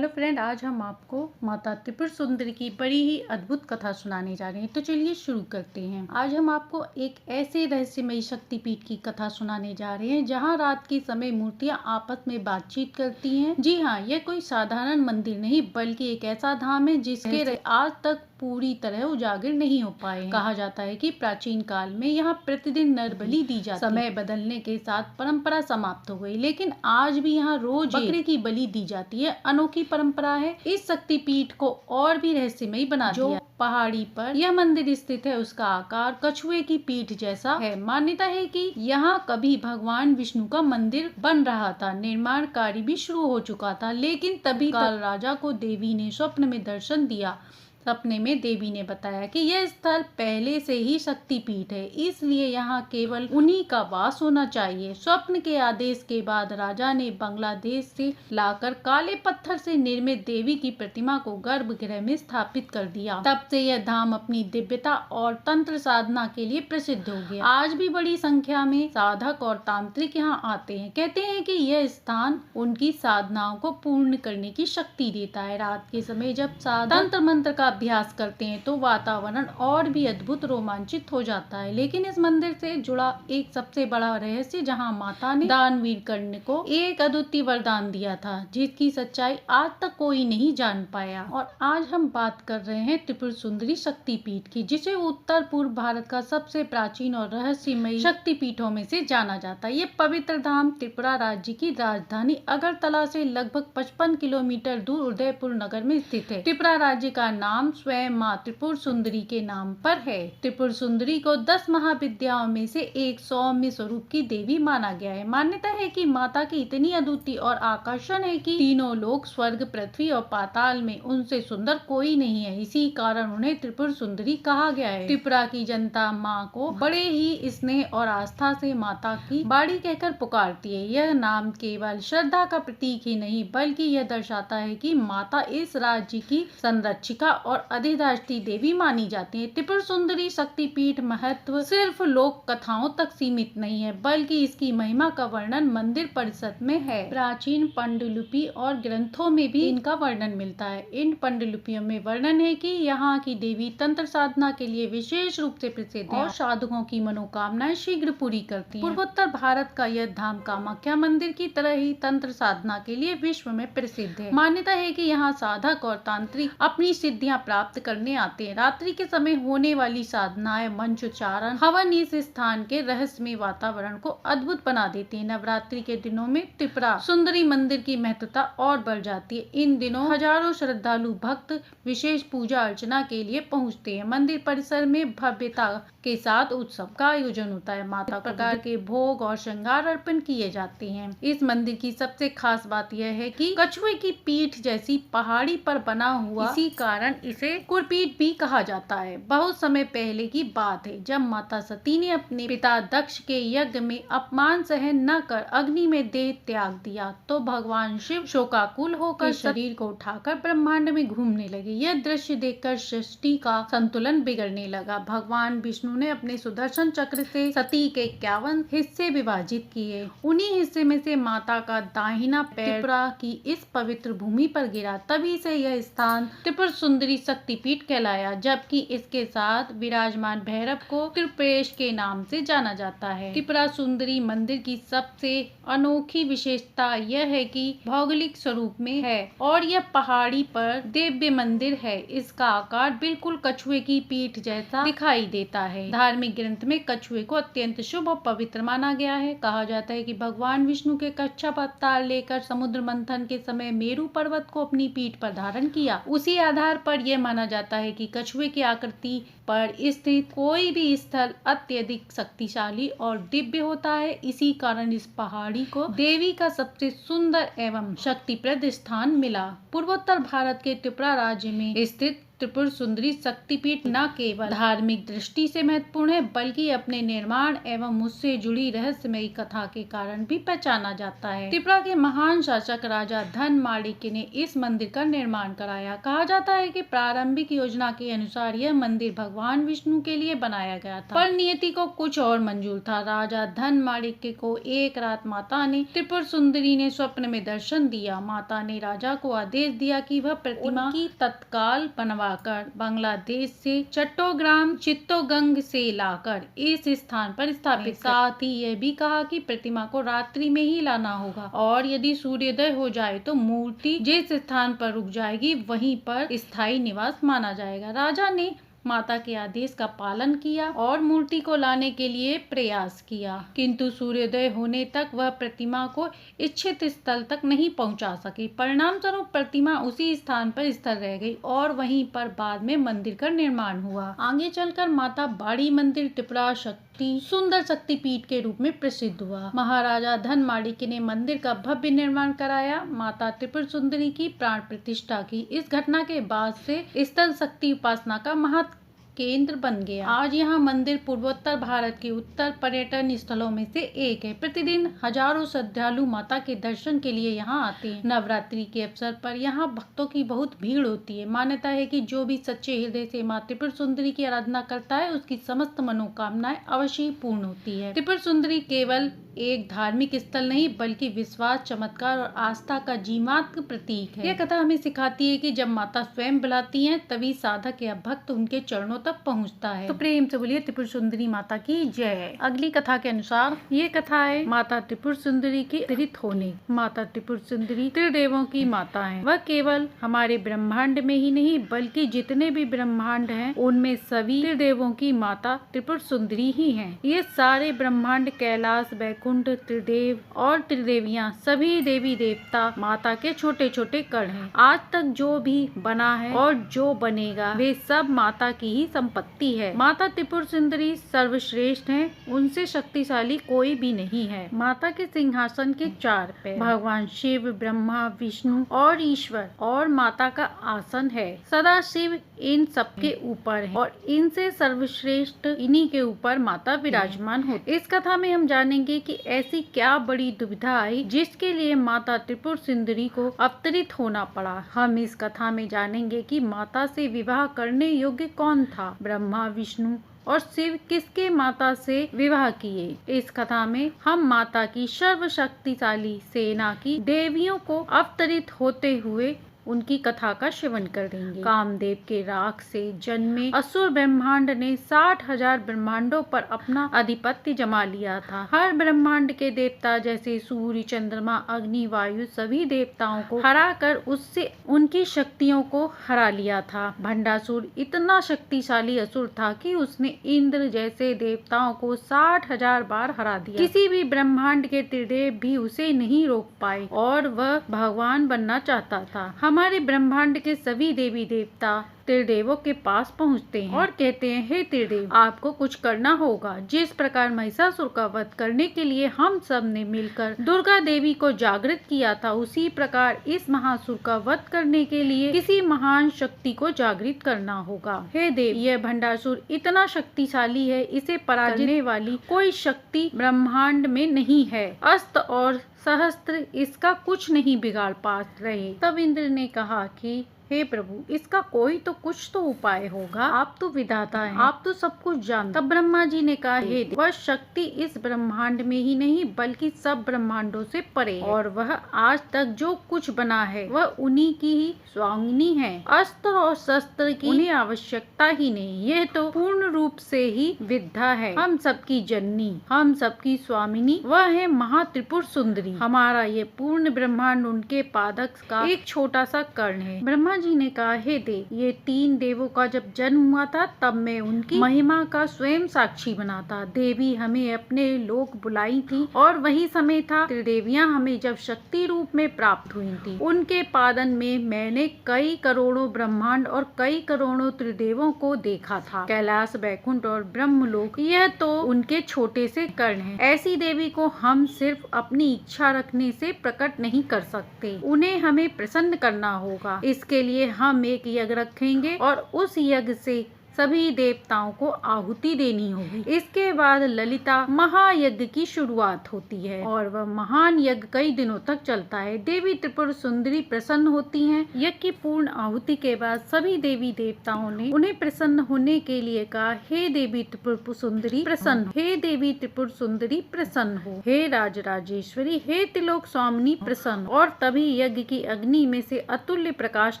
Hello friend, आज हम आपको माता त्रिपुर सुंदरी की बड़ी ही अद्भुत कथा सुनाने जा रहे हैं। तो चलिए शुरू करते हैं। आज हम आपको एक ऐसे रहस्यमयी शक्तिपीठ की कथा सुनाने जा रहे हैं जहां रात के समय मूर्तियां आपस में बातचीत करती हैं। जी हाँ, यह कोई साधारण मंदिर नहीं बल्कि एक ऐसा धाम है जिसके आज तक पूरी तरह उजागर नहीं हो पाए हैं। कहा जाता है कि प्राचीन काल में यहाँ प्रतिदिन नर बलि दी जाती। समय बदलने के साथ परंपरा समाप्त हो गई, लेकिन आज भी यहाँ रोज बकरे की बलि दी जाती है। अनोखी परंपरा है। इस शक्तिपीठ को और भी रहस्यमयी बना दिया। पहाड़ी पर यह मंदिर स्थित है, उसका आकार कछुए की पीठ जैसा है। मान्यता है कि यहाँ कभी भगवान विष्णु का मंदिर बन रहा था। निर्माण कार्य भी शुरू हो चुका था, लेकिन तभी काल राजा को देवी ने स्वप्न में दर्शन दिया। सपने में देवी ने बताया कि यह स्थल पहले से ही शक्तिपीठ है, इसलिए यहाँ केवल उन्हीं का वास होना चाहिए। स्वप्न के आदेश के बाद राजा ने बांग्लादेश से लाकर काले पत्थर से निर्मित देवी की प्रतिमा को गर्भगृह में स्थापित कर दिया। तब से यह धाम अपनी दिव्यता और तंत्र साधना के लिए प्रसिद्ध हो गया। आज भी बड़ी संख्या में साधक और तांत्रिक यहाँ आते हैं। कहते हैं कि यह स्थान उनकी साधनाओं को पूर्ण करने की शक्ति देता है। रात के समय जब साधक तंत्र मंत्र का अभ्यास करते हैं तो वातावरण और भी अद्भुत रोमांचित हो जाता है। लेकिन इस मंदिर से जुड़ा एक सबसे बड़ा रहस्य, जहां माता ने दानवीर कर्ण को एक अद्वितीय वरदान दिया था जिसकी सच्चाई आज तक कोई नहीं जान पाया। और आज हम बात कर रहे हैं त्रिपुर सुंदरी शक्तिपीठ की, जिसे उत्तर पूर्व भारत का सबसे प्राचीन और रहस्यमयी शक्तिपीठों में से जाना जाता है। ये पवित्र धाम त्रिपुरा राज्य की राजधानी अगरतला से लगभग 55 किलोमीटर दूर उदयपुर नगर में स्थित है। त्रिपुरा राज्य का नाम स्वयं माँ त्रिपुर सुंदरी के नाम पर है। त्रिपुर सुंदरी को 10 महाविद्याओं में से एक सौम्य स्वरूप की देवी माना गया है। मान्यता है कि माता की इतनी अद्वितीय और आकर्षण है कि तीनों लोक, स्वर्ग, पृथ्वी और पाताल में उनसे सुंदर कोई नहीं है। इसी कारण उन्हें त्रिपुर सुंदरी कहा गया है। त्रिपुरा की जनता माँ को बड़े ही स्नेह और आस्था से माता की बाड़ी कहकर पुकारती है। यह नाम केवल श्रद्धा का प्रतीक ही नहीं बल्कि यह दर्शाता है कि माता इस राज्य की संरक्षिका और अधिष्ठात्री देवी मानी जाती है। त्रिपुर सुंदरी शक्तिपीठ महत्व सिर्फ लोक कथाओं तक सीमित नहीं है बल्कि इसकी महिमा का वर्णन मंदिर परिषद में है। प्राचीन पांडुलिपि और ग्रंथों में भी इनका वर्णन मिलता है। इन पांडुलिपियों में वर्णन है कि यहाँ की देवी तंत्र साधना के लिए विशेष रूप से प्रसिद्ध है और साधकों की मनोकामनाएं शीघ्र पूरी करती हैं। पूर्वोत्तर भारत का यह धाम कामाख्या मंदिर की तरह ही तंत्र साधना के लिए विश्व में प्रसिद्ध है। मान्यता है कि यहाँ साधक और तांत्रिक अपनी सिद्धियां प्राप्त करने आते हैं। रात्रि के समय होने वाली साधनाएं, मंत्रोच्चारण, हवन इस स्थान के रहस्यमय वातावरण को अद्भुत बना देते हैं। नवरात्रि के दिनों में त्रिपुरा सुंदरी मंदिर की महत्वता और बढ़ जाती है। इन दिनों हजारों श्रद्धालु भक्त विशेष पूजा अर्चना के लिए पहुंचते हैं। मंदिर परिसर में भव्यता के साथ उत्सव का आयोजन होता है। माता प्रकार के भोग और श्रृंगार अर्पण किए जाते हैं। इस मंदिर की सबसे खास बात यह है कि कछुए की पीठ जैसी पहाड़ी पर बना हुआ, इसी कारण इसे कुरपीठ भी कहा जाता है। बहुत समय पहले की बात है जब माता सती ने अपने पिता दक्ष के यज्ञ में अपमान सहन न कर अग्नि में देह त्याग दिया तो भगवान शिव शोकाकुल होकर शरीर को उठाकर ब्रह्मांड में घूमने लगे। यह दृश्य देखकर सृष्टि का संतुलन बिगड़ने लगा। भगवान विष्णु ने अपने सुदर्शन चक्र से सती के 51 हिस्से विभाजित किए। उन्हीं हिस्से में से माता का दाहिना पैर त्रिपुरा की इस पवित्र भूमि पर गिरा। तभी से यह स्थान त्रिपुर सुंदरी शक्तिपीठ कहलाया, जबकि इसके साथ विराजमान भैरव को त्रिपुरेश के नाम से जाना जाता है। त्रिपुरा सुंदरी मंदिर की सबसे अनोखी विशेषता यह है कि भौगोलिक स्वरूप में है और यह पहाड़ी पर दिव्य मंदिर है। इसका आकार बिल्कुल कछुए की पीठ जैसा दिखाई देता है। धार्मिक ग्रंथ में कछुए को अत्यंत शुभ और पवित्र माना गया है। कहा जाता है कि भगवान विष्णु के कच्छप अवतार लेकर समुद्र मंथन के समय मेरू पर्वत को अपनी पीठ पर धारण किया। उसी आधार पर यह माना जाता है कि कछुए की आकृति पर स्थित कोई भी स्थल अत्यधिक शक्तिशाली और दिव्य होता है। इसी कारण इस पहाड़ी को देवी का सबसे सुंदर एवं शक्तिप्रद स्थान मिला। पूर्वोत्तर भारत के त्रिपुरा राज्य में स्थित त्रिपुर सुंदरी शक्तिपीठ न केवल धार्मिक दृष्टि से महत्वपूर्ण है बल्कि अपने निर्माण एवं उससे जुड़ी रहस्यमयी कथा के कारण भी पहचाना जाता है। त्रिपुरा के महान शासक राजा धनमाणिक्य ने इस मंदिर का निर्माण कराया। कहा जाता है कि प्रारंभिक योजना के अनुसार यह मंदिर भगवान विष्णु के लिए बनाया गया था, पर नियति को कुछ और मंजूर था। राजा धनमाणिक्य को एक रात माता ने त्रिपुर सुंदरी ने स्वप्न में दर्शन दिया। माता ने राजा को आदेश दिया कि वह प्रतिमा की तत्काल बनवाकर बांग्लादेश से चट्टोग्राम चित्तोगंग से लाकर इस स्थान पर स्थापित। साथ ही यह भी कहा कि प्रतिमा को रात्रि में ही लाना होगा और यदि सूर्योदय हो जाए तो मूर्ति जिस स्थान पर रुक जाएगी वहीं पर स्थायी निवास माना जाएगा। राजा ने माता के आदेश का पालन किया और मूर्ति को लाने के लिए प्रयास किया, किंतु सूर्योदय होने तक वह प्रतिमा को इच्छित स्थल तक नहीं पहुंचा सकी। परिणाम स्वरूप प्रतिमा उसी स्थान पर स्थिर रह गई और वहीं पर बाद में मंदिर का निर्माण हुआ। आगे चलकर माता बाड़ी मंदिर त्रिपुरा सुंदर शक्तिपीठ के रूप में प्रसिद्ध हुआ। महाराजा धनमाणिक्य ने मंदिर का भव्य निर्माण कराया, माता त्रिपुर सुंदरी की प्राण प्रतिष्ठा की। इस घटना के बाद से स्थल शक्ति उपासना का महत्व केंद्र बन गया। आज यहाँ मंदिर पूर्वोत्तर भारत के उत्तर पर्यटन स्थलों में से एक है। प्रतिदिन हजारों श्रद्धालु माता के दर्शन के लिए यहाँ आते हैं। नवरात्रि के अवसर पर यहाँ भक्तों की बहुत भीड़ होती है। मान्यता है कि जो भी सच्चे हृदय से माँ त्रिपुर सुंदरी की आराधना करता है उसकी समस्त मनोकामनाएं अवश्य ही पूर्ण होती है। त्रिपुर सुंदरी केवल एक धार्मिक स्थल नहीं बल्कि विश्वास, चमत्कार और आस्था का जीवंत प्रतीक है। यह कथा हमें सिखाती है कि जब माता स्वयं बुलाती हैं तभी साधक या भक्त उनके चरणों तक पहुंचता है। तो प्रेम से बोलिए त्रिपुर सुंदरी माता की जय। अगली कथा के अनुसार ये कथा है माता त्रिपुर सुंदरी के अवतरित होने। माता त्रिपुर सुंदरी त्रिदेवों की माता है। वह केवल हमारे ब्रह्मांड में ही नहीं बल्कि जितने भी ब्रह्मांड हैं उनमें सभी त्रिदेवों की माता त्रिपुर सुंदरी ही है। ये सारे ब्रह्मांड कैलाश, वैकुंठ, त्रिदेव और त्रिदेवियां सभी देवी देवता माता के छोटे छोटे कण हैं। आज तक जो भी बना है और जो बनेगा वे सब माता की ही संपत्ति है। माता त्रिपुर सुंदरी सर्वश्रेष्ठ है, उनसे शक्तिशाली कोई भी नहीं है। माता के सिंहासन के 4 पैर, भगवान शिव, ब्रह्मा, विष्णु और ईश्वर और माता का आसन है। सदा शिव इन सबके ऊपर है और इनसे सर्वश्रेष्ठ इन्हीं के ऊपर माता विराजमान होती। इस कथा में हम जानेंगे कि ऐसी क्या बड़ी दुविधा आई जिसके लिए माता त्रिपुर सुंदरी को अवतरित होना पड़ा। हम इस कथा में जानेंगे कि माता से विवाह करने योग्य कौन था। ब्रह्मा, विष्णु और शिव किसके माता से विवाह किए। इस कथा में हम माता की सर्वशक्तिशाली सेना की देवियों को अवतरित होते हुए उनकी कथा का श्रवण करेंगे। कामदेव के राख से जन्मे असुर ब्रह्मांड ने 60,000 ब्रह्मांडों पर अपना आधिपत्य जमा लिया था। हर ब्रह्मांड के देवता जैसे सूर्य, चंद्रमा, अग्नि, वायु सभी देवताओं को हराकर उससे उनकी शक्तियों को हरा लिया था। भंडासुर इतना शक्तिशाली असुर था कि उसने इंद्र जैसे देवताओं को 60,000 बार हरा दिया। किसी भी ब्रह्मांड के त्रिदेव भी उसे नहीं रोक पाए और वह भगवान बनना चाहता था। हमारे ब्रह्मांड के सभी देवी देवता त्रिदेवों के पास पहुंचते हैं और कहते हैं, हे त्रिदेव, आपको कुछ करना होगा। जिस प्रकार महिषासुर का वध करने के लिए हम सब ने मिलकर दुर्गा देवी को जागृत किया था, उसी प्रकार इस महासुर का वध करने के लिए किसी महान शक्ति को जागृत करना होगा। हे देव, यह भंडासुर इतना शक्तिशाली है, इसे पराजने वाली कोई शक्ति ब्रह्मांड में नहीं है। अस्त्र और सहस्त्र इसका कुछ नहीं बिगाड़ पा रहे। तब इंद्र ने कहा कि हे प्रभु, इसका कोई तो कुछ तो उपाय होगा। आप तो विधाता हैं, आप तो सब कुछ जानते। तब ब्रह्मा जी ने कहा, हे देव, वह शक्ति इस ब्रह्मांड में ही नहीं बल्कि सब ब्रह्मांडों से परे है और वह आज तक जो कुछ बना है वह उन्हीं की ही स्वांगिनी है। अस्त्र और शस्त्र की उन्हें आवश्यकता ही नहीं, यह तो पूर्ण रूप से ही विद्या है। हम सबकी जननी, हम सबकी स्वामिनी वह है महा त्रिपुर सुंदरी। हमारा ये पूर्ण ब्रह्मांड उनके पादक का एक छोटा सा कर्ण है। ब्रह्मा जी ने कहा, हे देव, ये 3 देवों का जब जन्म हुआ था तब मैं उनकी महिमा का स्वयं साक्षी बना था। देवी हमें अपने लोक बुलाई थी और वही समय था त्रिदेवियां हमें जब शक्ति रूप में प्राप्त हुई थी। उनके पादन में मैंने कई करोड़ों ब्रह्मांड और कई करोड़ों त्रिदेवों को देखा था। कैलाश, वैकुंठ और ब्रह्मलोक यह तो उनके छोटे से कर्ण हैं। ऐसी देवी को हम सिर्फ अपनी इच्छा रखने से प्रकट नहीं कर सकते, उन्हें हमें प्रसन्न करना होगा। इसके लिए हम एक यज्ञ रखेंगे और उस यज्ञ से सभी देवताओं को आहुति देनी होगी। इसके बाद ललिता महायज्ञ की शुरुआत होती है और वह महान यज्ञ कई दिनों तक चलता है। देवी त्रिपुर सुंदरी प्रसन्न होती हैं। यज्ञ की पूर्ण आहुति के बाद सभी देवी देवताओं ने उन्हें प्रसन्न होने के लिए कहा, हे देवी त्रिपुर सुंदरी प्रसन्न हो, हे देवी त्रिपुर सुंदरी प्रसन्न हो, हे राजराजेश्वरी, हे त्रिलोक स्वामिनी प्रसन्न। और तभी यज्ञ की अग्नि में से अतुल्य प्रकाश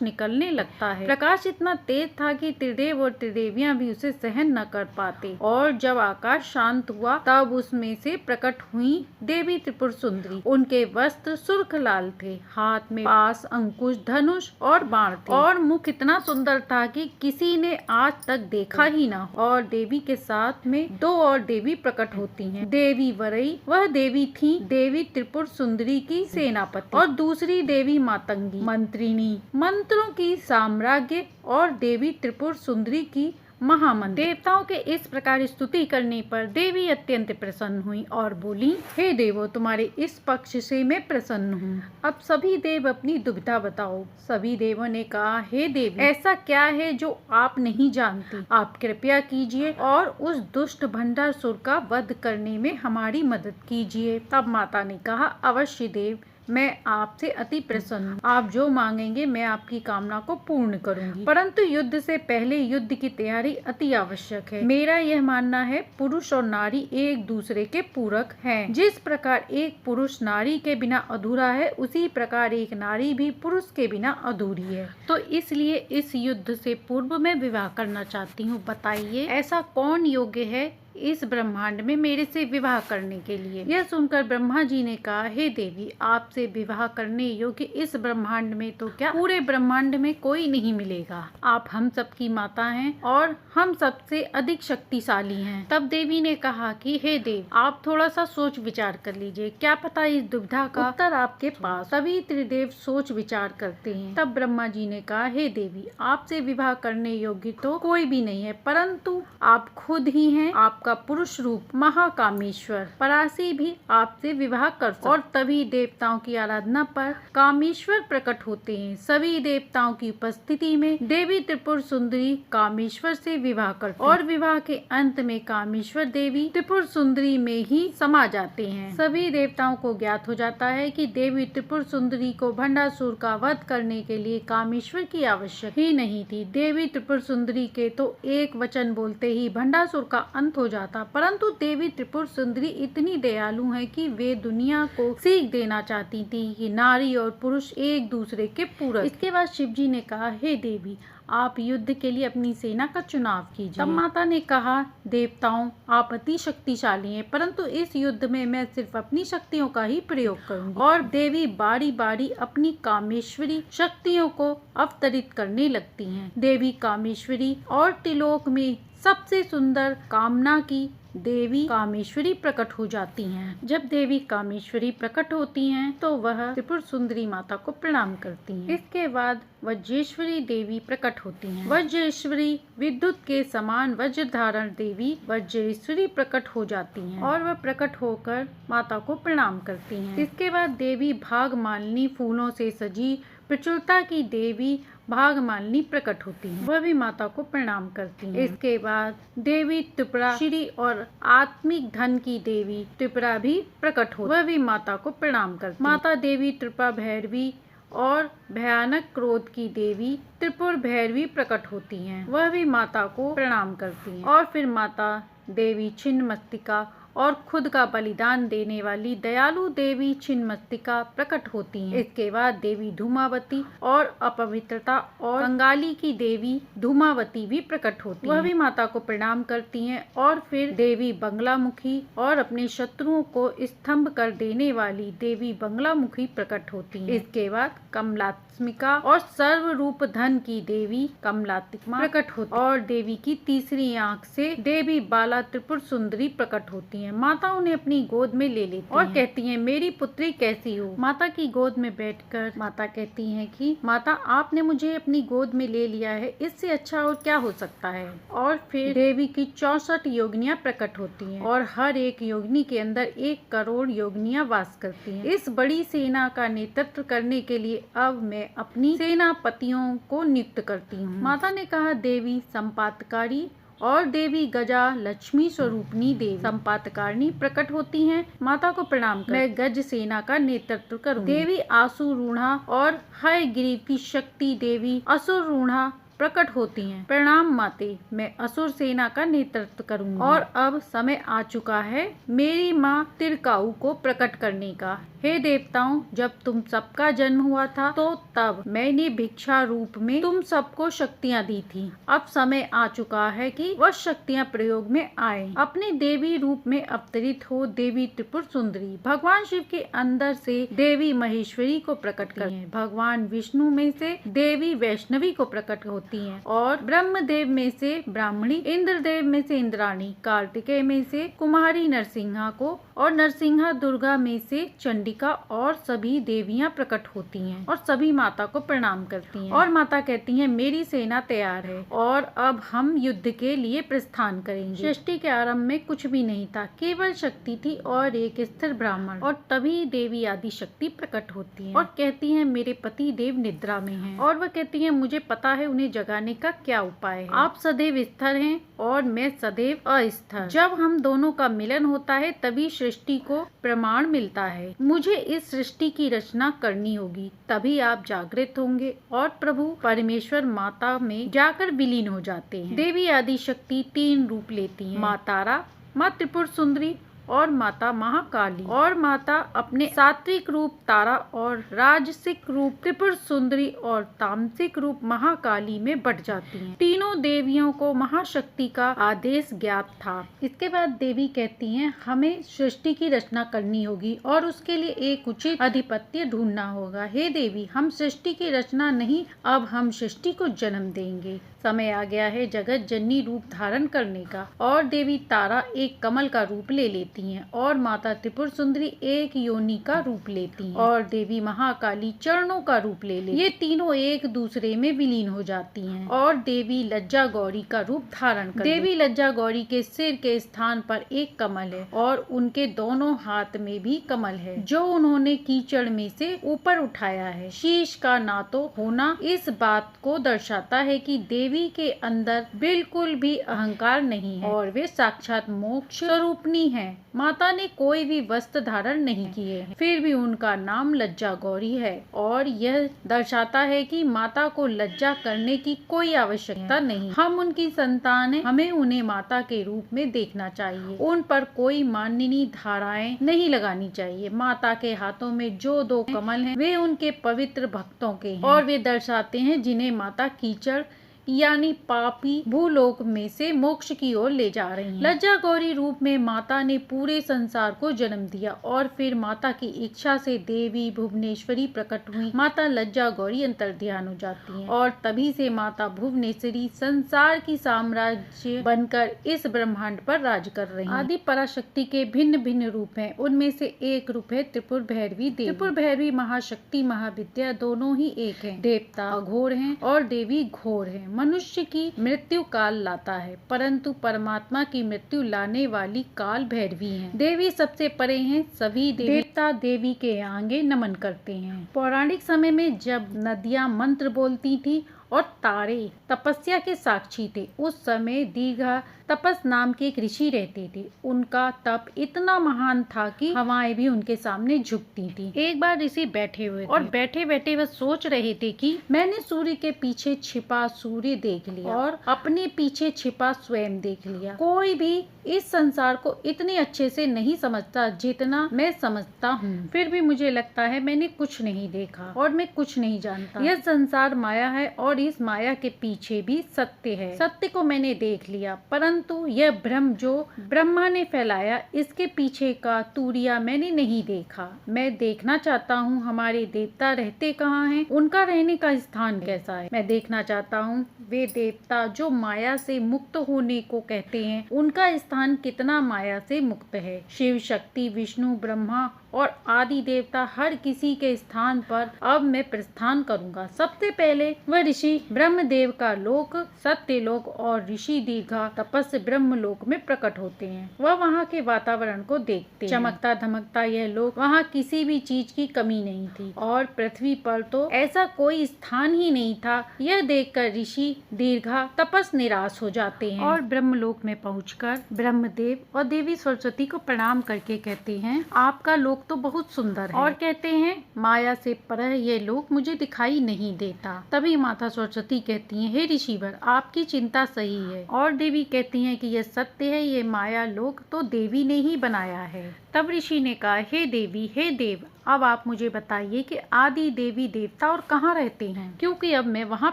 निकलने लगता है। प्रकाश इतना तेज था कि त्रिदेव और देवियां भी उसे सहन न कर पाते और जब आकाश शांत हुआ तब उसमें से प्रकट हुई देवी त्रिपुर सुंदरी। उनके वस्त्र सुर्ख लाल थे, हाथ में पास, अंकुश, धनुष और बाण थे और मुख इतना सुंदर था कि किसी ने आज तक देखा ही ना। और देवी के साथ में दो और देवी प्रकट होती हैं। देवी वरई, वह देवी थी देवी त्रिपुर सुंदरी की सेनापति, और दूसरी देवी मातंगी मंत्रिणी, मंत्रों की साम्राज्य और देवी त्रिपुर सुंदरी की महामंत्री। देवताओं के इस प्रकार स्तुति करने पर देवी अत्यंत प्रसन्न हुई और बोली, हे देवो, तुम्हारे इस पक्ष से मैं प्रसन्न हूँ। अब सभी देव अपनी दुविधा बताओ। सभी देवों ने कहा, हे देवी, ऐसा क्या है जो आप नहीं जानती? आप कृपया कीजिए और उस दुष्ट भंडासुर का वध करने में हमारी मदद कीजिए। तब माता ने कहा, अवश्य देव, मैं आपसे अति प्रसन्न हूँ। आप जो मांगेंगे मैं आपकी कामना को पूर्ण करूंगी, परंतु युद्ध से पहले युद्ध की तैयारी अति आवश्यक है। मेरा यह मानना है, पुरुष और नारी एक दूसरे के पूरक हैं। जिस प्रकार एक पुरुष नारी के बिना अधूरा है, उसी प्रकार एक नारी भी पुरुष के बिना अधूरी है। तो इसलिए इस युद्ध से पूर्व मैं विवाह करना चाहती हूँ। बताइए, ऐसा कौन योग्य है इस ब्रह्मांड में मेरे से विवाह करने के लिए? यह सुनकर ब्रह्मा जी ने कहा, हे देवी, आपसे विवाह करने योग्य इस ब्रह्मांड में तो क्या, पूरे ब्रह्मांड में कोई नहीं मिलेगा। आप हम सबकी माता हैं और हम सबसे अधिक शक्तिशाली हैं। तब देवी ने कहा कि हे देव, आप थोड़ा सा सोच विचार कर लीजिए, क्या पता इस दुविधा का उत्तर आपके पास। सभी त्रिदेव सोच विचार करते हैं। तब ब्रह्मा जी ने कहा, हे देवी, आपसे विवाह करने योग्य तो कोई भी नहीं है, परंतु आप खुद ही हैं। आपका पुरुष रूप महाकामेश्वर परासी भी आपसे विवाह कर सकते। और तभी देवताओं की आराधना पर कामेश्वर प्रकट होते हैं। सभी देवताओं की उपस्थिति में देवी त्रिपुर सुंदरी कामेश्वर से विवाह करती और विवाह के अंत में कामेश्वर देवी त्रिपुर सुंदरी में ही समा जाते हैं। सभी देवताओं को ज्ञात हो जाता है कि देवी त्रिपुर सुंदरी को भंडासुर का वध करने के लिए कामेश्वर की आवश्यकता ही नहीं थी। देवी त्रिपुर सुंदरी के तो एक वचन बोलते ही भंडासुर का अंत हो जाता, परंतु देवी त्रिपुर सुंदरी इतनी दयालु है कि वे दुनिया को सीख देना चाहती थी कि नारी और पुरुष एक दूसरे के पूरक। इसके बाद शिव जी ने कहा, हे देवी, आप युद्ध के लिए अपनी सेना का चुनाव कीजिए। तब माता ने कहा, देवताओं, आप अति शक्तिशाली हैं, परंतु इस युद्ध में मैं सिर्फ अपनी शक्तियों का ही प्रयोग करूंगी। और देवी बारी बारी अपनी कामेश्वरी शक्तियों को अवतरित करने लगती हैं। देवी कामेश्वरी और त्रिलोक में सबसे सुंदर कामना की देवी कामेश्वरी प्रकट हो जाती हैं। जब देवी कामेश्वरी प्रकट होती हैं तो वह त्रिपुर सुंदरी माता को प्रणाम करती हैं। इसके बाद वज्रेश्वरी देवी प्रकट होती हैं। वज्रेश्वरी विद्युत के समान वज्र धारण देवी वज्रेश्वरी प्रकट हो जाती हैं और वह प्रकट होकर माता को प्रणाम करती हैं। इसके बाद देवी भागमालिनी फूलों से सजी प्रचुरता की देवी भागमालिनी प्रकट होती हैं। वह भी माता को प्रणाम करती हैं। इसके बाद देवी त्रिपुरा श्री और आत्मिक धन की देवी त्रिपुरा भी प्रकट होती, वह भी माता को प्रणाम करती। माता देवी त्रिपुरा भैरवी और भयानक क्रोध की देवी त्रिपुर भैरवी प्रकट होती हैं। वह भी माता को प्रणाम करती हैं। और फिर माता देवी छिन्नमस्तिका और खुद का बलिदान देने वाली दयालु देवी छिन्नमस्तिका प्रकट होती हैं। इसके बाद देवी धूमावती और अपवित्रता और कंगाली की देवी धूमावती भी प्रकट होती हैं। वह भी माता को प्रणाम करती हैं। और फिर देवी बंगलामुखी और अपने शत्रुओं को स्तंभ कर देने वाली देवी बंगलामुखी प्रकट होती हैं। इसके बाद कमलात्मिका और सर्व रूप धन की देवी कमलात्मिका प्रकट होती और देवी की तीसरी आंख से देवी बाला त्रिपुर सुंदरी प्रकट होती होती हैं। माता उन्हें अपनी गोद में ले लेती और कहती हैं, मेरी पुत्री कैसी हो। माता की गोद में बैठकर माता कहती हैं कि माता आपने मुझे अपनी गोद में ले लिया है, इससे अच्छा और क्या हो सकता है। और फिर देवी की 64 योगिनियां प्रकट होती हैं और हर एक योगिनी के अंदर 1 करोड़ योगिनियां वास करती हैं। इस बड़ी सेना का नेतृत्व करने के लिए अब मैं अपनी सेनापतियों को नियुक्त करती हूँ। माता ने कहा, देवी संपातकारी और देवी गजा लक्ष्मी स्वरूपनी देवी संपातकारणी प्रकट होती हैं। माता को प्रणाम कर मैं गज सेना का नेतृत्व करूंगी। देवी आसुरूढ़ा और हयग्रीव की शक्ति देवी असुरूढ़ा प्रकट होती हैं। प्रणाम माते, मैं असुर सेना का नेतृत्व करूंगी और अब समय आ चुका है मेरी माँ तिरकाऊ को प्रकट करने का। हे देवताओं, जब तुम सबका जन्म हुआ था तो तब मैंने भिक्षा रूप में तुम सबको शक्तियाँ दी थी। अब समय आ चुका है कि वह शक्तियाँ प्रयोग में आए। अपने देवी रूप में अवतरित हो देवी त्रिपुर सुंदरी। भगवान शिव के अंदर से देवी महेश्वरी को प्रकट करती हैं। भगवान विष्णु में से देवी वैष्णवी को प्रकट होती हैं और ब्रह्मदेव में से ब्राह्मणी, इंद्रदेव में से इंद्राणी, कार्तिकेय में से कुमारी नरसिंहा को और नरसिंहा दुर्गा में से चंडिका और सभी देवियां प्रकट होती हैं और सभी माता को प्रणाम करती हैं। और माता कहती हैं, मेरी सेना तैयार है और अब हम युद्ध के लिए प्रस्थान करेंगे। सृष्टि के आरंभ में कुछ भी नहीं था, केवल शक्ति थी और एक स्थिर ब्राह्मण। और तभी देवी आदि शक्ति प्रकट होती है और कहती है, मेरे पति देव निद्रा में हैं। और वह कहती है, मुझे पता है उन्हें जगाने का क्या उपाय है। आप सदैव स्थिर हैं और मैं सदैव अस्थिर। जब हम दोनों का मिलन होता है तभी सृष्टि को प्रमाण मिलता है। मुझे इस सृष्टि की रचना करनी होगी, तभी आप जागृत होंगे और प्रभु परमेश्वर माता में जाकर विलीन हो जाते हैं। देवी आदि शक्ति 3 रूप लेती हैं, माँ तारा, माँ त्रिपुर सुंदरी और माता महाकाली। और माता अपने सात्विक रूप तारा और राजसिक रूप त्रिपुर सुंदरी और तामसिक रूप महाकाली में बट जाती हैं। तीनों देवियों को महाशक्ति का आदेश ज्ञात था। इसके बाद देवी कहती हैं, हमें सृष्टि की रचना करनी होगी और उसके लिए एक उचित अधिपत्य ढूंढना होगा। हे देवी, हम सृष्टि की रचना नहीं, अब हम सृष्टि को जन्म देंगे। समय आ गया है जगत जननी रूप धारण करने का। और देवी तारा एक कमल का रूप ले लेती हैं और माता त्रिपुर सुंदरी एक योनि का रूप लेती हैं और देवी महाकाली चरणों का रूप ले लेती हैं। ये तीनों एक दूसरे में विलीन हो जाती हैं और देवी लज्जा गौरी का रूप धारण करती हैं। देवी लज्जा गौरी के सिर के स्थान पर एक कमल है और उनके दोनों हाथ में भी कमल है जो उन्होंने कीचड़ में से ऊपर उठाया है। शीश का ना तो होना इस बात को दर्शाता है कि देवी के अंदर बिल्कुल भी अहंकार नहीं है और वे साक्षात मोक्ष स्वरूपनी है। माता ने कोई भी वस्त्र धारण नहीं किए, फिर भी उनका नाम लज्जा गौरी है और यह दर्शाता है कि माता को लज्जा करने की कोई आवश्यकता नहीं। हम उनकी संतान हैं, हमें उन्हें माता के रूप में देखना चाहिए। उन पर कोई माननीय धाराएं नहीं लगानी चाहिए। माता के हाथों में जो 2 कमल हैं, वे उनके पवित्र भक्तों के हैं और वे दर्शाते हैं जिन्हें माता कीचड़ यानी पापी भूलोक में से मोक्ष की ओर ले जा रही हैं। लज्जा गौरी रूप में माता ने पूरे संसार को जन्म दिया और फिर माता की इच्छा से देवी भुवनेश्वरी प्रकट हुई। माता लज्जा गौरी अंतर्ध्यान हो जाती हैं और तभी से माता भुवनेश्वरी संसार की साम्राज्य बनकर इस ब्रह्मांड पर राज कर रही हैं। आदि पराशक्ति के भिन्न भिन्न रूप हैं, उनमें से एक रूप है त्रिपुर भैरवी देवी। त्रिपुर भैरवी महाशक्ति महाविद्या दोनों ही एक है। देवता अघोर हैं और देवी घोर है। मनुष्य की मृत्यु काल लाता है, परंतु परमात्मा की मृत्यु लाने वाली काल भैरवी है। देवी सबसे परे हैं, सभी देवता देवी के आगे नमन करते हैं। पौराणिक समय में जब नदियां मंत्र बोलती थी और तारे तपस्या के साक्षी थे, उस समय दीर्घा तपस नाम के एक ऋषि रहते थे। उनका तप इतना महान था कि हवाएं भी उनके सामने झुकती थी। एक बार ऋषि बैठे हुए थे और बैठे बैठे वह सोच रहे थे कि मैंने सूर्य के पीछे छिपा सूर्य देख लिया और अपने पीछे छिपा स्वयं देख लिया। कोई भी इस संसार को इतने अच्छे से नहीं समझता जितना मैं समझता हूँ। फिर भी मुझे लगता है मैंने कुछ नहीं देखा और मैं कुछ नहीं जानता। यह संसार माया है और और इस माया के पीछे भी सत्य है। सत्य को मैंने देख लिया, परंतु यह भ्रम जो ब्रह्मा ने फैलाया, इसके पीछे का तूरिया मैंने नहीं देखा। मैं देखना चाहता हूँ हमारे देवता रहते कहाँ हैं, उनका रहने का स्थान कैसा है। मैं देखना चाहता हूँ वे देवता जो माया से मुक्त होने को कहते हैं, उनका स्थान कितना माया से मुक्त है। शिव, शक्ति, विष्णु, ब्रह्मा और आदि देवता हर किसी के स्थान पर अब मैं प्रस्थान करूंगा। सबसे पहले वह ऋषि ब्रह्मदेव का लोक सत्यलोक और ऋषि दीर्घा तपस्या ब्रह्मलोक में प्रकट होते हैं। वह वहाँ के वातावरण को देखते हैं। चमकता धमकता यह लोक, वहाँ किसी भी चीज की कमी नहीं थी और पृथ्वी पर तो ऐसा कोई स्थान ही नहीं था। यह देखकर ऋषि दीर्घा तपस निराश हो जाते हैं और ब्रह्मलोक में पहुंचकर ब्रह्मदेव और देवी सरस्वती को प्रणाम करके कहते हैं, आपका लोक तो बहुत सुंदर है। और कहते हैं, माया से परे ये लोक मुझे दिखाई नहीं देता। तभी माता सरस्वती कहती हैं, हे ऋषिवर, आपकी चिंता सही है। और देवी कहती हैं कि यह सत्य है, ये माया लोक तो देवी ने ही बनाया है। तब ऋषि ने कहा, हे देवी, हे देव, अब आप मुझे बताइए कि आदि देवी देवता और कहाँ रहते हैं, क्योंकि अब मैं वहाँ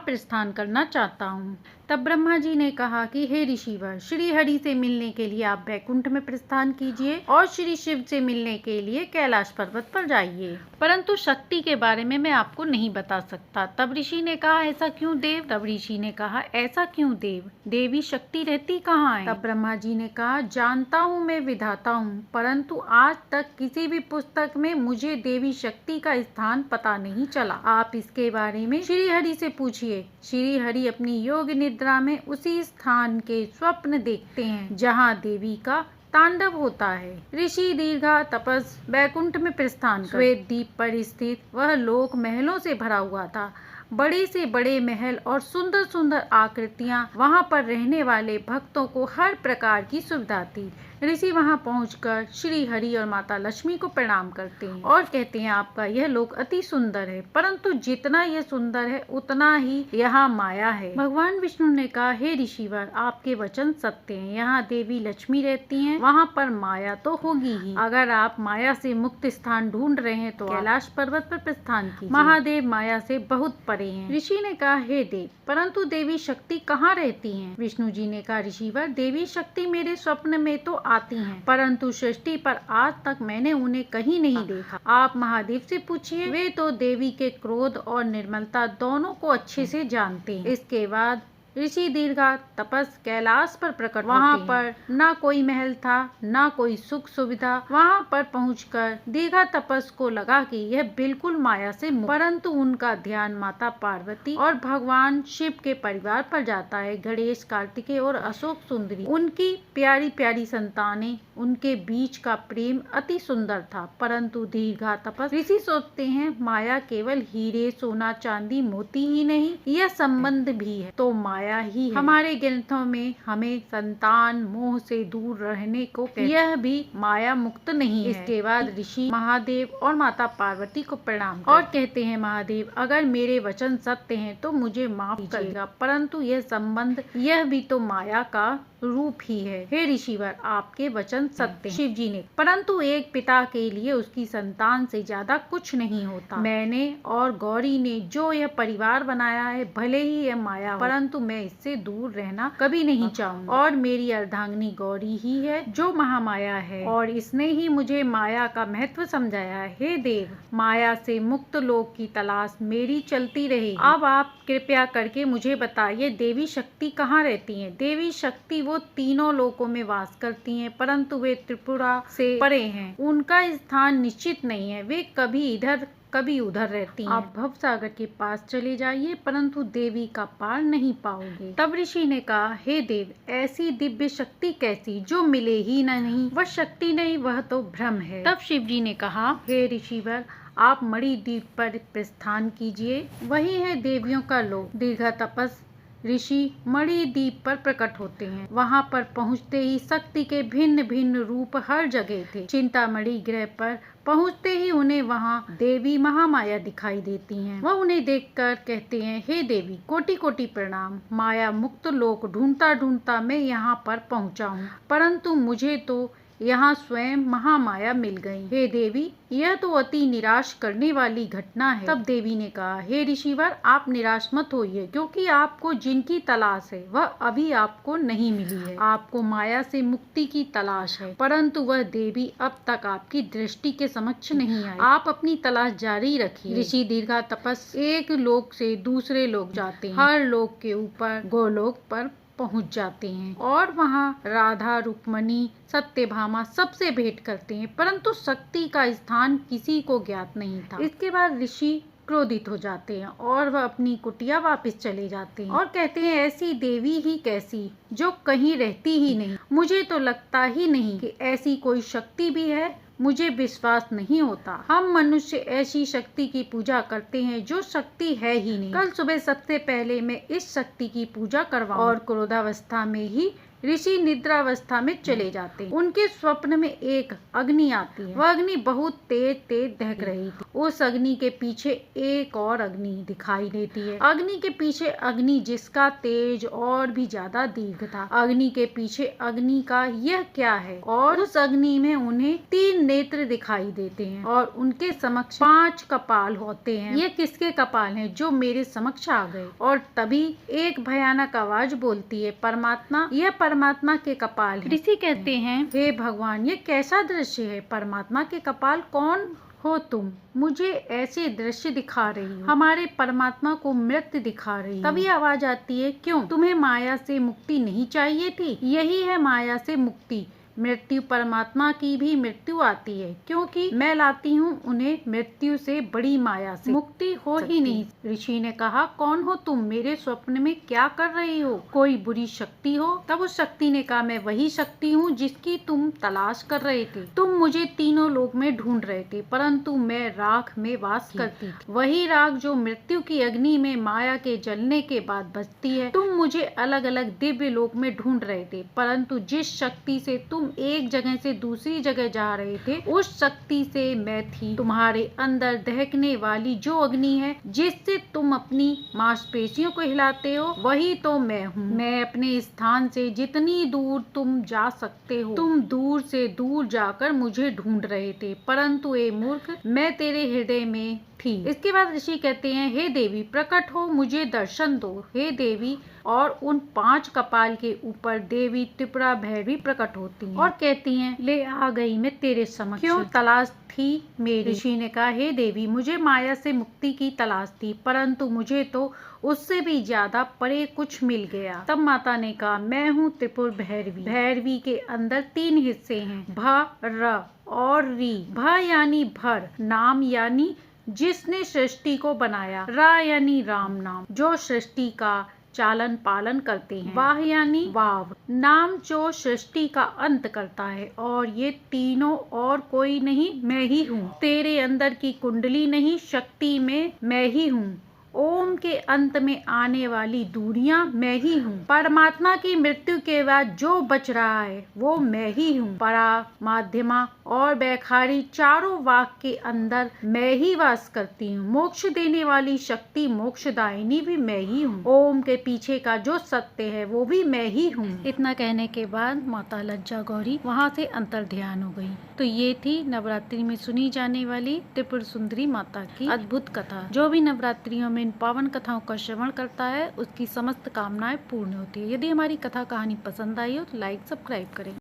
प्रस्थान करना चाहता हूँ। तब ब्रह्मा जी ने कहा कि हे ऋषिवर, श्री हरि से मिलने के लिए आप बैकुंठ में प्रस्थान कीजिए और श्री शिव से मिलने के लिए कैलाश पर्वत पर जाइए, परंतु शक्ति के बारे में मैं आपको नहीं बता सकता। तब ऋषि ने कहा, ऐसा क्यों देव? तब ऋषि ने कहा, ऐसा क्यों देव, देवी शक्ति रहती कहाँ है? तब ब्रह्मा जी ने कहा, जानता हूँ मैं विधाता हूँ, परंतु आज तक किसी भी पुस्तक में मुझे देवी शक्ति का स्थान पता नहीं चला। आप इसके बारे में श्री हरि से पूछिए। श्री हरि अपनी योग निद्रा में उसी स्थान के स्वप्न देखते हैं जहाँ देवी का तांडव होता है। ऋषि दीर्घा तपस बैकुंठ में प्रस्थान कर श्वेत द्वीप पर स्थित वह लोक महलों से भरा हुआ था। बड़े से बड़े महल और सुंदर सुंदर आकृतियां, वहाँ पर रहने वाले भक्तों को हर प्रकार की सुविधा थी। ऋषि वहाँ पहुंचकर श्री हरि और माता लक्ष्मी को प्रणाम करते हैं और कहते हैं, आपका यह लोक अति सुंदर है, परंतु जितना यह सुंदर है उतना ही यहाँ माया है। भगवान विष्णु ने कहा, हे ऋषिवर, आपके वचन सत्य हैं। यहाँ देवी लक्ष्मी रहती हैं, वहाँ पर माया तो होगी ही। अगर आप माया से मुक्त स्थान ढूंढ रहे हैं तो कैलाश पर्वत पर प्रस्थान कीजिए। महादेव माया से बहुत परे हैं। ऋषि ने कहा, हे देव, परंतु देवी शक्ति कहाँ रहती हैं? विष्णु जी ने कहा, ऋषिवर, देवी शक्ति मेरे स्वप्न में तो आती हैं, परंतु सृष्टि पर आज तक मैंने उन्हें कहीं नहीं देखा। आप महादेव से पूछिए, वे तो देवी के क्रोध और निर्मलता दोनों को अच्छे से जानते हैं। इसके बाद ऋषि दीर्घा तपस कैलाश पर प्रकट वहाँ पर न कोई महल था, न कोई सुख सुविधा। वहाँ पर पहुंचकर दीर्घा तपस को लगा कि यह बिल्कुल माया से मुक्त, परंतु उनका ध्यान माता पार्वती और भगवान शिव के परिवार पर जाता है। गणेश, कार्तिकेय और अशोक सुंदरी, उनकी प्यारी प्यारी संतानें, उनके बीच का प्रेम अति सुंदर था। परंतु दीर्घा तपस ऋषि सोचते हैं, माया केवल हीरे, सोना, चांदी, मोती ही नहीं, यह संबंध भी है तो माया ही है। हमारे ग्रंथों में हमें संतान मोह से दूर रहने को कहते, यह भी माया मुक्त नहीं है। इसके बाद ऋषि महादेव और माता पार्वती को प्रणाम और कहते हैं, महादेव, अगर मेरे वचन सत्य हैं तो मुझे माफ करिएगा, परंतु यह संबंध, यह भी तो माया का रूप ही है। हे ऋषिवर, आपके वचन सत्य हैं। शिव जी ने, परंतु एक पिता के लिए उसकी संतान से ज्यादा कुछ नहीं होता। मैंने और गौरी ने जो यह परिवार बनाया है, भले ही यह माया हो, परंतु मैं इससे दूर रहना कभी नहीं चाहूंगा। और मेरी अर्धांगिनी गौरी ही है जो महामाया है और इसने ही मुझे माया का महत्व समझाया है। हे देव, माया से मुक्त लोक की तलाश मेरी चलती रहेगी। अब आप कृपया करके मुझे बताइए, देवी शक्ति कहाँ रहती है? देवी शक्ति वो तीनों लोकों में वास करती हैं, परंतु वे त्रिपुरा से परे हैं। उनका स्थान निश्चित नहीं है, वे कभी इधर कभी उधर रहती हैं। आप भव सागर के पास चले जाइए, परंतु देवी का पार नहीं पाओगे। तब ऋषि ने कहा, हे देव, ऐसी दिव्य शक्ति कैसी जो मिले ही नहीं? वह शक्ति नहीं, वह तो भ्रम है। तब शिव जी ने कहा, हे ऋषिवर, आप मणिद्वीप पर प्रस्थान कीजिए, वही है देवियों का लोक। दीर्घा तपस ऋषि मणिद्वीप पर प्रकट होते हैं। वहाँ पर पहुँचते ही शक्ति के भिन्न भिन्न रूप हर जगह थे। चिंतामणि ग्रह पर पहुँचते ही उन्हें वहाँ देवी महामाया दिखाई देती हैं। वह उन्हें देखकर कहते हैं, हे देवी, कोटि कोटि प्रणाम। माया मुक्त लोक ढूंढता ढूंढता मैं यहाँ पर पहुँचा हूँ, परंतु मुझे तो यहाँ स्वयं महामाया मिल गई। हे देवी, यह तो अति निराश करने वाली घटना है। तब देवी ने कहा, हे ऋषिवर, आप निराश मत होइए, क्योंकि आपको जिनकी तलाश है वह अभी आपको नहीं मिली है। आपको माया से मुक्ति की तलाश है, परंतु वह देवी अब तक आपकी दृष्टि के समक्ष नहीं आई। आप अपनी तलाश जारी रखिए। ऋषि दीर्घा तपस एक लोक से दूसरे लोक जाते हैं। हर लोक के ऊपर गोलोक पर पहुंच जाते हैं और वहां राधा, रुक्मणी, सत्यभामा सबसे भेंट करते हैं, परंतु शक्ति का स्थान किसी को ज्ञात नहीं था। इसके बाद ऋषि क्रोधित हो जाते हैं और वह अपनी कुटिया वापस चले जाते हैं और कहते हैं, ऐसी देवी ही कैसी जो कहीं रहती ही नहीं। मुझे तो लगता ही नहीं कि ऐसी कोई शक्ति भी है। मुझे विश्वास नहीं होता। हम मनुष्य ऐसी शक्ति की पूजा करते हैं जो शक्ति है ही नहीं। कल सुबह सबसे पहले मैं इस शक्ति की पूजा करवाऊं। और क्रोधावस्था में ही ऋषि निद्रावस्था में चले जाते हैं। उनके स्वप्न में एक अग्नि आती है। वह अग्नि बहुत तेज तेज दहक रही थी। उस अग्नि के पीछे एक और अग्नि दिखाई देती है। अग्नि के पीछे अग्नि, जिसका तेज और भी ज्यादा दीर्घ था। अग्नि के पीछे अग्नि का यह क्या है? और उस अग्नि में उन्हें 3 नेत्र दिखाई देते हैं और उनके समक्ष 5 कपाल होते हैं। ये किसके कपाल हैं जो मेरे समक्ष आ गए? और तभी एक भयानक आवाज बोलती है, परमात्मा, यह परमात्मा के कपाल हैं। ऋषि कहते हैं, हे भगवान, ये कैसा दृश्य है? परमात्मा के कपाल? कौन हो तुम? मुझे ऐसे दृश्य दिखा रही हो। हमारे परमात्मा को मृत्यु दिखा रही हो। तभी आवाज आती है, क्यों? तुम्हें माया से मुक्ति नहीं चाहिए थी? यही है माया से मुक्ति। मृत्यु, परमात्मा की भी मृत्यु आती है, क्योंकि मैं लाती हूँ उन्हें मृत्यु से बड़ी माया से। मुक्ति हो ही नहीं। ऋषि ने कहा, कौन हो तुम? मेरे स्वप्न में क्या कर रही हो? कोई बुरी शक्ति हो? तब उस शक्ति ने कहा, मैं वही शक्ति हूँ जिसकी तुम तलाश कर रहे थे। तुम मुझे तीनों लोक में ढूंढ रहे थे, परंतु मैं राख में वास करती थी। वही राख जो मृत्यु की अग्नि में माया के जलने के बाद बचती है। तुम मुझे अलग अलग दिव्य लोक में ढूंढ रहे थे, परंतु जिस शक्ति से तुम एक जगह से दूसरी जगह जा रहे थे, उस शक्ति से मैं थी। तुम्हारे अंदर दहकने वाली जो अग्नि है, जिससे तुम अपनी मांसपेशियों को हिलाते हो, वही तो मैं हूँ। मैं अपने स्थान से जितनी दूर तुम जा सकते हो, तुम दूर से दूर जाकर मुझे ढूंढ रहे थे, परंतु ए मूर्ख, मैं तेरे हृदय में थी। इसके बाद ऋषि कहते हैं, हे देवी, प्रकट हो, मुझे दर्शन दो। हे देवी, और उन 5 कपाल के ऊपर देवी त्रिपुरा भैरवी प्रकट होती हैं और कहती हैं, ले आ गई मैं तेरे समक्ष। क्यों तलाश थी मेरी? ऋषि ने कहा, हे देवी, मुझे माया से मुक्ति की तलाश थी, परंतु मुझे तो उससे भी ज्यादा परे कुछ मिल गया। तब माता ने कहा, मैं हूँ त्रिपुर भैरवी। भैरवी के अंदर 3 हिस्से हैं, भ, र और री। भ यानी भर, नाम यानी जिसने सृष्टि को बनाया। रा यानी राम नाम, जो सृष्टि का चालन पालन करते हैं। वाह यानी वाव, नाम जो सृष्टि का अंत करता है। और ये तीनों और कोई नहीं, मैं ही हूँ। तेरे अंदर की कुंडली नहीं, शक्ति में मैं ही हूँ। ओम के अंत में आने वाली दूरियां मैं ही हूँ। परमात्मा की मृत्यु के बाद जो बच रहा है वो मैं ही हूँ। परा, माध्यमा और बैखारी चारों वाक के अंदर मैं ही वास करती हूँ। मोक्ष देने वाली शक्ति मोक्षदायिनी भी मैं ही हूँ। ओम के पीछे का जो सत्य है वो भी मैं ही हूँ। इतना कहने के बाद माता लज्जा गौरी वहाँ से अंतर ध्यान हो गई। तो ये थी नवरात्रि में सुनी जाने वाली त्रिपुर सुंदरी माता की अद्भुत कथा। जो भी नवरात्रियों में इन पावन कथाओं का श्रवण करता है, उसकी समस्त कामनाएं पूर्ण होती है। यदि हमारी कथा कहानी पसंद आई हो तो लाइक, सब्सक्राइब करें।